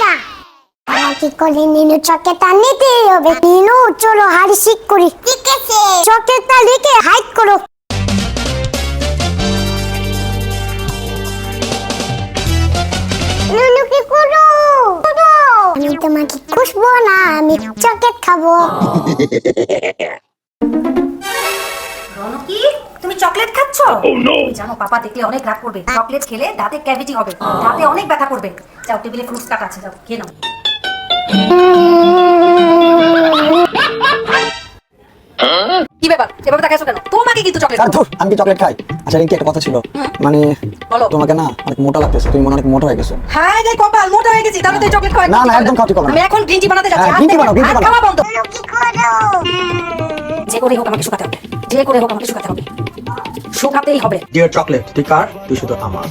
টাকা কি করে নিনু চকেটা নিতেই হবে। নিনু চলো হাড়ি শিক করি। ঠিক আছে, চকেটা লিখে হাইড করো। নুনু কি করো? আমি তোমাকে খুশবো না, আমি চকলেট খাবো। রনকি, তুমি চকলেট খাচ্ছ? জানো পাপা দেখলে অনেক রাগ করবে। চকলেট খেলে দাঁতে ক্যাভিটি হবে, দাঁতে অনেক ব্যথা করবে। যাও, টেবিলে ফ্রুটস কাটা আছে, যাও খেয়ে নাও। কি ব্যাপার, এভাবে তাকাইছো কেন? তোমাকে কিন্তু চকলেট আর ধুর, আমি কি চকলেট খাই? আচ্ছা রিঙ্কি, একটা কথা ছিল, মানে বলো। তোমাকে না অনেক মোটা লাগতেছে, তুমি মনে হয় অনেক মোটা হয়ে গেছো। হাই রে কপাল, মোটা হয়ে গেছি, তাহলে তুই চকলেট খাওয়া। না, না, একদম খাওয়া ঠিক হবে না। আমি এখন গ্রিন টি বানাতে যাচ্ছি। হ্যাঁ, green tea বানাও, green tea হাত বানাও। খাওয়া বন্ধ। কি করো? যে করে হোক আমাকে শুকাতে হবে, যে করে হোক আমাকে শুকাতে হবে, শুকাতেই হবে। ডিয়ার চকলেট, ঠিক আর তুই শুধু আমার।